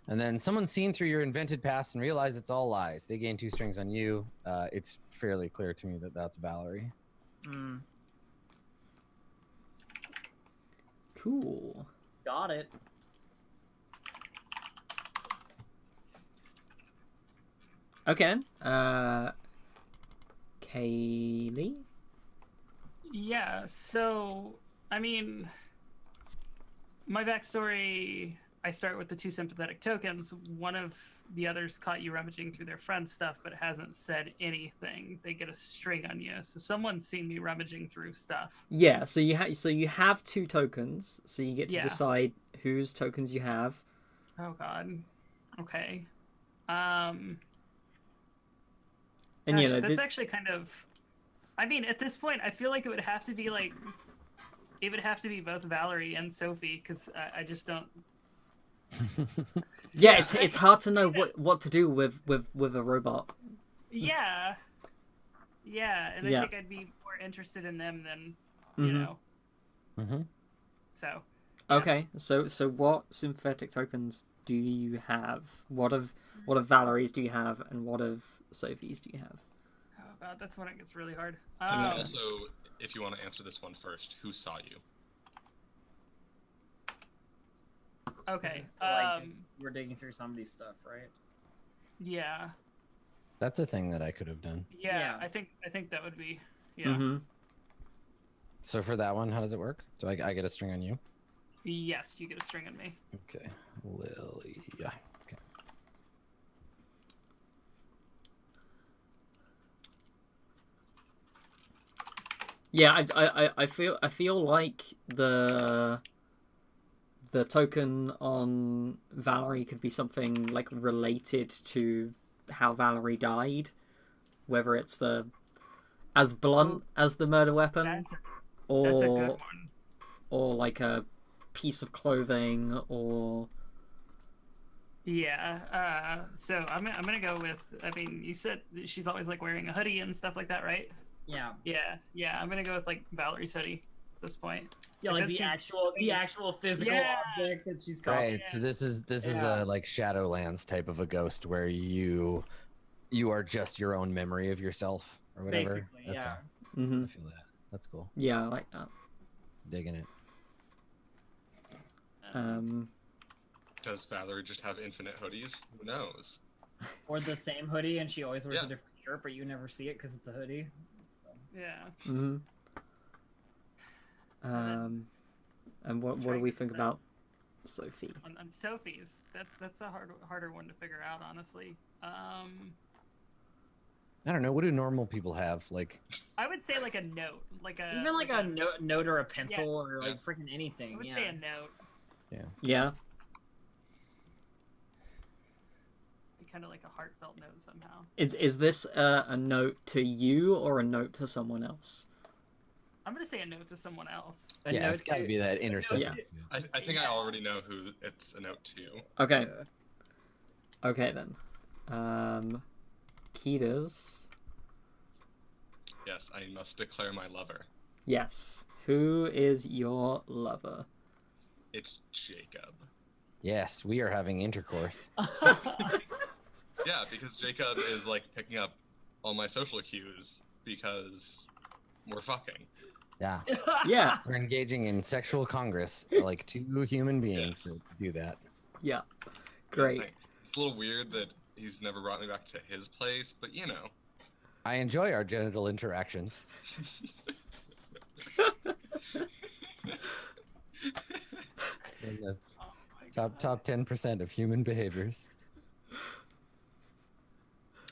And then someone's seen through your invented past and realized it's all lies. They gain 2 strings on you. It's fairly clear to me that that's Valerie. Cool. Got it. Okay. Kaylee. Yeah. So, I mean, my backstory. I start with the 2 sympathetic tokens. One of the others caught you rummaging through their friend's stuff, but hasn't said anything. They get a string on you. So someone's seen me rummaging through stuff. Yeah, so you have 2 tokens, so you get to Yeah. decide whose tokens you have. Oh God. Okay. And Gosh, you know, that's actually kind of. I mean, at this point, I feel like it would have to be like. It would have to be both Valerie and Sophie, because I just don't. yeah, it's hard to know what to do with a robot. Yeah. Yeah, and Yeah. I think I'd be more interested in them than you Mhm. know. Mm-hmm. So. Okay, so what synthetic tokens do you have? What of Valerie's do you have, and what of Sophie's do you have? Oh God, that's when it gets really hard. And then Yeah. also, if you want to answer this one first, who saw you? Okay. This is like, we're digging through somebody's stuff, right? Yeah. That's a thing that I could have done. Yeah. Yeah. I think that would be. Yeah. Mm-hmm. So for that one, how does it work? Do I get a string on you? Yes, you get a string on me. Okay, Lily. Yeah. Okay. Yeah, I feel like the token on Valerie could be something like related to how Valerie died, whether it's as blunt as the murder weapon, That's a good or one. like a piece of clothing, or Yeah. So I'm gonna go with. I mean, you said that she's always like wearing a hoodie and stuff like that, right? Yeah. Yeah. Yeah. I'm gonna go with like Valerie's hoodie at this point. Yeah, Like, like that's the actual physical Yeah. object that she's got. Right. So this is Yeah. a like Shadowlands type of a ghost where you are just your own memory of yourself or whatever. Basically, yeah. mm-hmm. I feel that. That's cool. Yeah, I like that. Digging it. Does Valerie just have infinite hoodies? Who knows? Or the same hoodie, and she always wears Yeah. a different shirt, but you never see it because it's a hoodie. So. Yeah. Mm-hmm. And what do we think about Sophie? On Sophie's, that's a harder one to figure out, honestly. I don't know. What do normal people have? Like, I would say like a note, like a Even like a note or a pencil or Yeah. like freaking anything. I would yeah. say a note. Yeah. Be kind of like a heartfelt note somehow. Is this a note to you or a note to someone else? I'm gonna say a note to someone else. A yeah, note it's got to to- be that intercept. Yeah. I think I already know who it's a note to. Okay. Okay then. Ketas. Yes, I must declare my lover. Yes. Who is your lover? It's Jacob. Yes, we are having intercourse. Yeah, because Jacob is like picking up all my social cues because we're fucking. Yeah, Yeah. we're engaging in sexual congress like 2 human beings Yes. that do that. Yeah. Great. It's a little weird that he's never brought me back to his place, but you know. I enjoy our genital interactions. In the Oh my top 10% of human behaviors.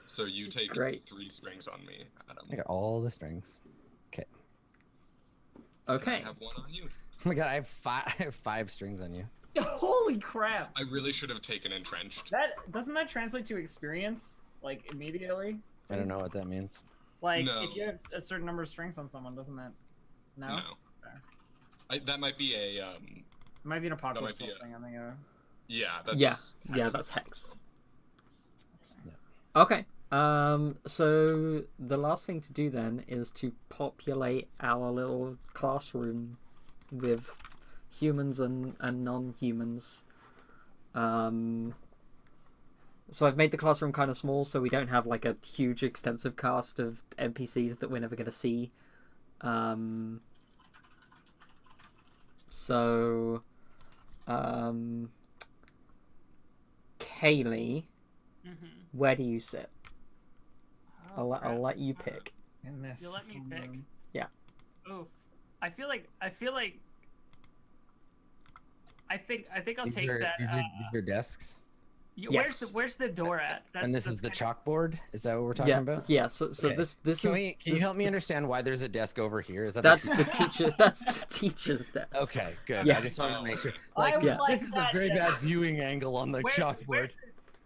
So you take Great. 3 strings on me, Adam. I got all the strings. And Okay. I have 1 on you. Oh my god, I have 5 strings on you. Holy crap! I really should have taken entrenched. That doesn't that translate to experience like immediately? I don't know what that means. Like No. if you have a certain number of strings on someone, doesn't that? No. No. That might be a It might be an apocalypse be World a- thing. I think. yeah. That's Yeah, that's hex. Okay. So the last thing to do then is to populate our little classroom with humans and non-humans. So I've made the classroom kind of small, so we don't have like a huge, extensive cast of NPCs that we're never going to see. So, Kaylee, Mm-hmm. where do you sit? I'll let you pick. In this. You let me pick. Yeah. Oof. I feel like I think I'll These take are, that. these are desks. Yes. Where's the door at? And this is the chalkboard? Is that what we're talking Yeah, about? yeah. So Okay. this Can is you help me understand why there's a desk over here? Is that that's the the teacher. That's the teacher's desk. Okay, good. Yeah. I just wanted to make sure. I Like, would Yeah. like this is a that very desk. bad viewing angle on the chalkboard.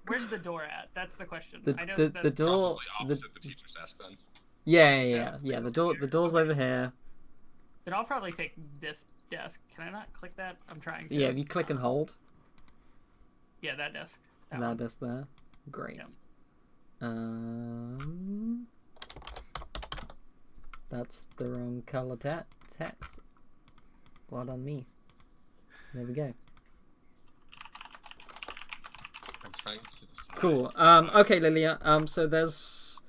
Where's the door at? That's the question. The I know the, that the that's door. Probably The, opposite the teacher's desk then. yeah. The door's over here. Then I'll probably take this desk. Can I not click that? I'm trying to. Yeah, if you click and hold, Yeah, that desk. That that one. desk there. Great. Yeah. That's the wrong color text. Well done, me. There we go. I'm trying to decide. Cool. Okay, Lilia. So there's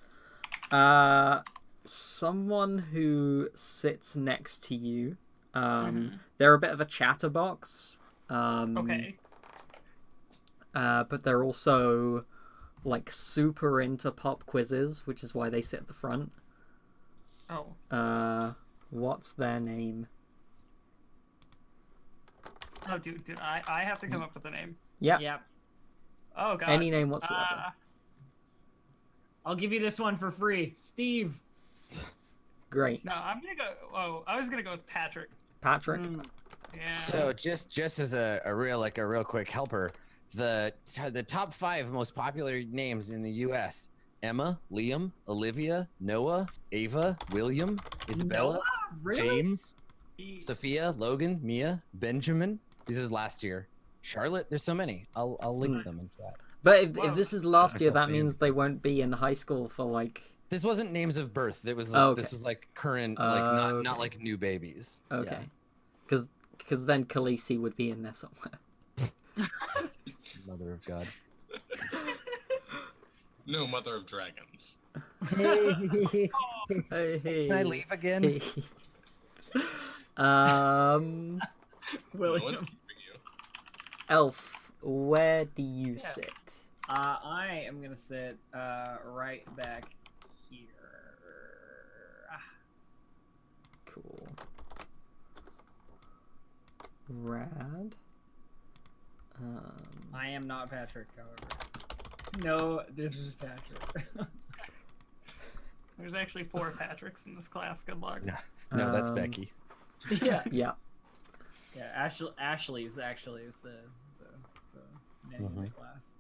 someone who sits next to you. They're a bit of a chatterbox. Okay. But they're also like super into pop quizzes, which is why they sit at the front. Oh. What's their name? Oh, dude, I have to come up with a name. Yeah. Yep. Oh god. Any name whatsoever. I'll give you this one for free. Steve. Great. No, I'm gonna go. Oh, I was gonna go with Patrick. Patrick. Yeah. So just as a real quick helper, the top 5 most popular names in the U.S. Emma, Liam, Olivia, Noah, Ava, William, Isabella, Noah? Really? James, Sophia, Logan, Mia, Benjamin. This is last year. Charlotte. There's so many. I'll link them in chat. But if Whoa. this is last year, that Myself means they won't be in high school for like. This wasn't names of birth. It was Oh, okay. This was like current, Okay. not like new babies. Okay. Because then Khaleesi would be in there somewhere. Mother of God. No, Mother of Dragons. Hey. Can I leave again? Hey. No William. one's keeping you. Elf, where do you sit? I am gonna sit right back here. Cool. Rad. I am not Patrick, however. No, this is Patrick. There's actually 4 Patricks in this class. Good luck. No, that's Becky. yeah. Yeah. Yeah, Ashley's actually is the name of my class.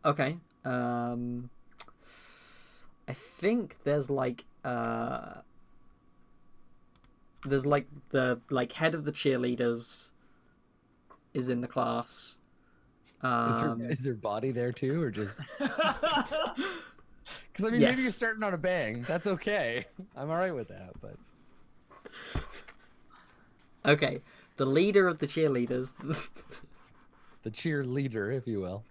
Okay. I think there's like the head of the cheerleaders is in the class. Is there body there too, or just? Because I mean, Yes. maybe you're starting on a bang. That's okay. I'm all right with that. But Okay, the leader of the cheerleaders. the cheerleader, if you will.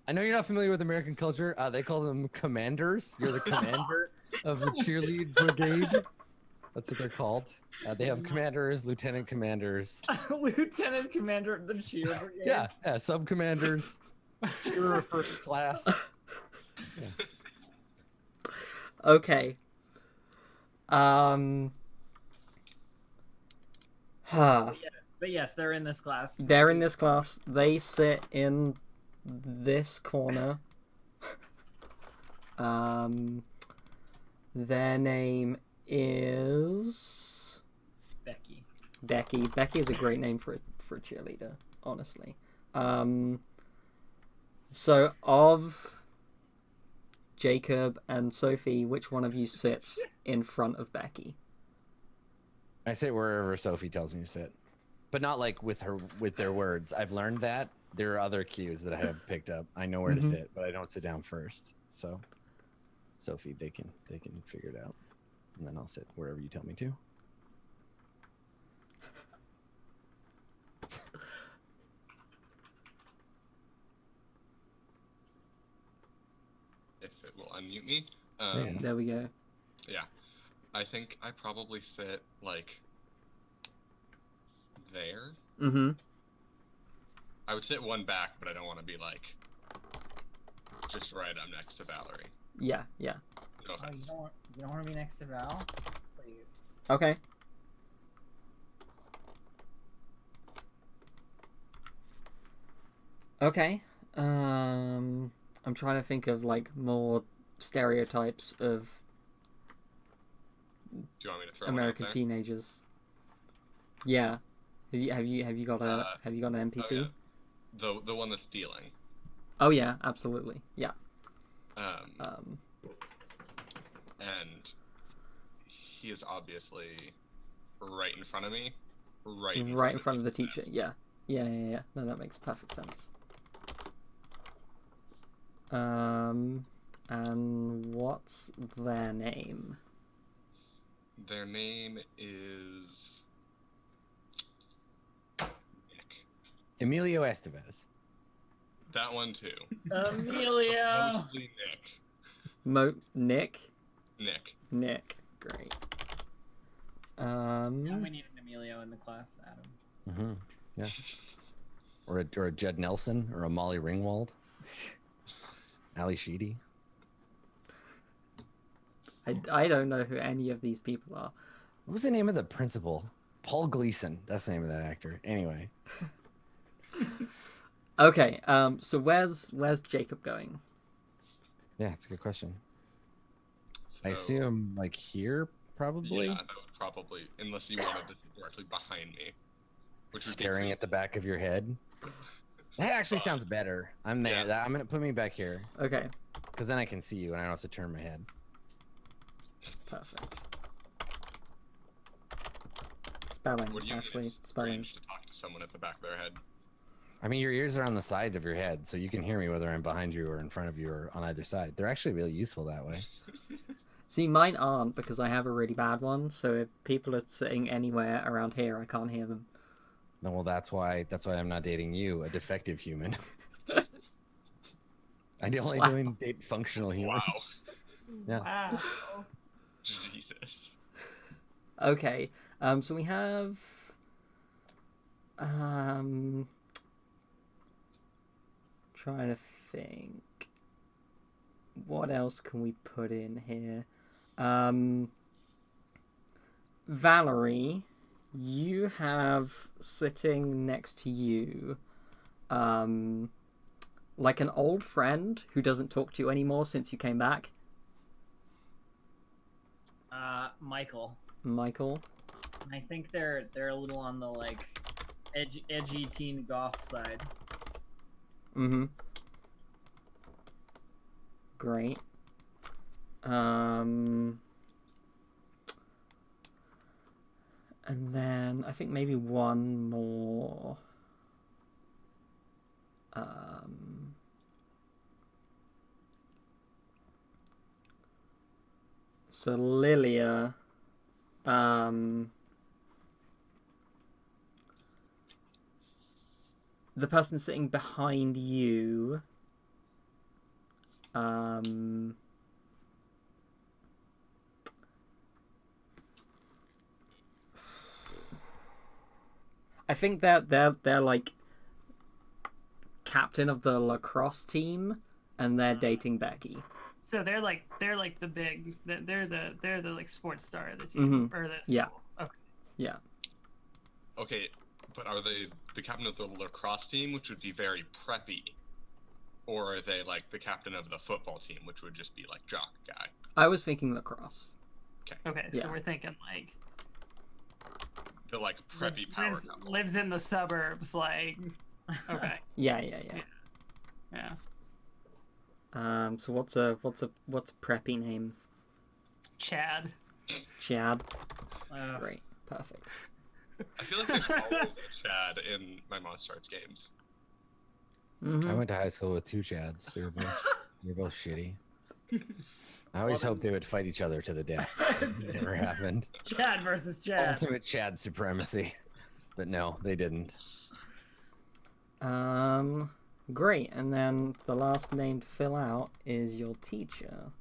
I know you're not familiar with American culture. They call them commanders. You're the commander of the cheerlead brigade. That's what they're called. They have commanders, lieutenant commanders. Lieutenant Commander of the Cheer Brigade. Yeah, sub commanders. Cheerer first class. Okay. But yes, they're in this class. They're in this class. They sit in this corner. Their name is Becky. Becky. Becky is a great name for a cheerleader, honestly. So of Jacob and Sophie, which one of you sits in front of Becky? I sit wherever Sophie tells me to sit, but not like with their words. I've learned that there are other cues that I have picked up. I know where to sit, but I don't sit down first. So, Sophie, they can figure it out, and then I'll sit wherever you tell me to. If it will unmute me. There we go. Yeah. I think I probably sit like there. Mm-hmm. I would sit one back, but I don't want to be like just right up next to Valerie. Yeah. No Oh, offense. you don't want to be next to Val? Please. Okay. Okay. I'm trying to think of like more stereotypes of Do you want me to throw American one out teenagers. Yeah. Have you got a have you got an there? NPC? The one that's dealing. Oh yeah, absolutely. Yeah. Um, and he is obviously right in front of me. Right in front of the teacher. Yeah. Yeah. No, that makes perfect sense. And what's their name? Their name is Nick. Emilio Estevez. That one too. Emilio. Mostly Nick. Nick? Nick. Nick. Great. Yeah, we need an Emilio in the class, Adam. Mm-hmm. Yeah. Or a Judd Nelson or a Molly Ringwald. Ali Sheedy. I don't know who any of these people are. What was the name of the principal? Paul Gleason. That's the name of that actor. Anyway. Okay, so where's Jacob going? Yeah, it's a good question. So, I assume like here, probably. Yeah, that would probably, unless you wanted to sit directly behind me, which would Staring be at the back of your head. That actually sounds better. I'm there. Yeah. I'm gonna put me back here Okay, because then I can see you and I don't have to turn my head. perfect. Spelling, What do you mean Ashley. it's Spelling. strange to talk to someone at the back of their head? I mean, your ears are on the sides of your head, so you can hear me whether I'm behind you or in front of you or on either side. They're actually really useful that way. See, mine aren't because I have a really bad one. So if people are sitting anywhere around here, I can't hear them. No, well, that's why I'm not dating you, a defective human. I only Wow. date functional humans. Wow. Yeah. Wow. Jesus. Okay, so we have trying to think, what else can we put in here? Valerie, you have sitting next to you like an old friend who doesn't talk to you anymore since you came back. Michael. Michael. I think they're a little on the like edgy teen goth side. Mm-hmm. Great. And then I think maybe one more. So Lilia, the person sitting behind you, I think that they're like captain of the lacrosse team, and they're dating Becky. So they're like the big they're the like sports star of the team or the school. Yeah. Okay. Yeah. Okay, but are they the captain of the lacrosse team, which would be very preppy? Or are they like the captain of the football team, which would just be like jock guy? I was thinking lacrosse. Okay, Yeah. so we're thinking like The like preppy power couple. lives in the suburbs, like okay. Yeah. Yeah. So what's a preppy name? Chad. Chad. Uh, Great. Perfect. I feel like there's always a Chad in my Monsterhearts games. Mm-hmm. I went to high school with two Chads. They were both shitty. I always hoped they would fight each other to the death. It never happened. Chad versus Chad. Ultimate Chad supremacy. But no, they didn't. Great. And then the last name to fill out is your teacher.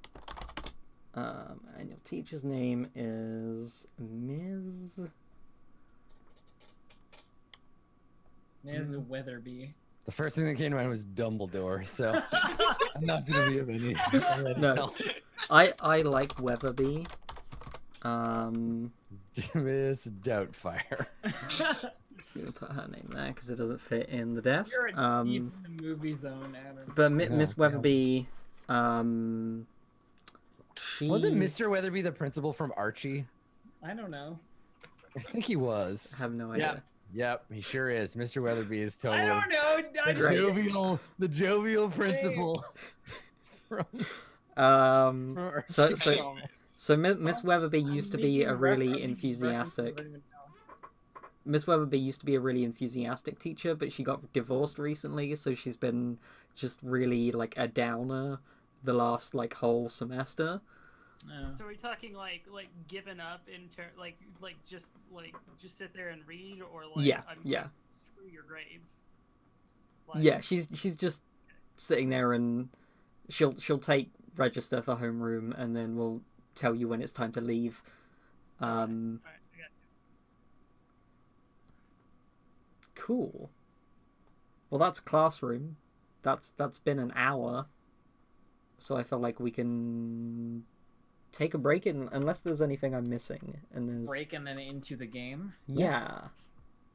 And your teacher's name is Ms. Ms. Weatherby. The first thing that came to mind was Dumbledore, so I'm not going to be of any. No. I like Weatherby. Miss Doubtfire. Just gonna put her name there because it doesn't fit in the desk. You're deep in the movie zone, Adam. But Yeah, Miss Weatherby, she Wasn't Mr. Weatherby the principal from Archie? I don't know. I think he was. I have no idea. Yep, he sure is. Mr. Weatherby is totally I don't know. I the just, jovial principal. from So Archie. Miss Weatherby used to be a really enthusiastic. Miss Weatherby used to be a really enthusiastic teacher, but she got divorced recently, so she's been just really like a downer the last like whole semester. So are we talking like giving up in just sit there and read, or like Yeah, I'm yeah. screw your grades? Yeah, she's just sitting there, and she'll take register for homeroom, and then we'll tell you when it's time to leave. Alright, I got you. Cool. Well, that's classroom. That's been an hour, so I feel like we can take a break unless there's anything I'm missing. And there's break and then into the game. yeah.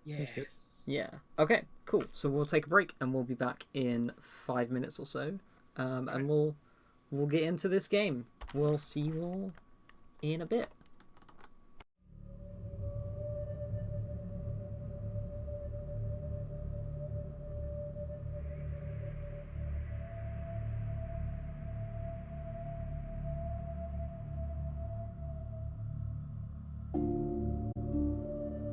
Yes. good. Yeah. Okay, cool. So we'll take a break and we'll be back in 5 minutes or so. And we'll get into this game. We'll see you all in a bit.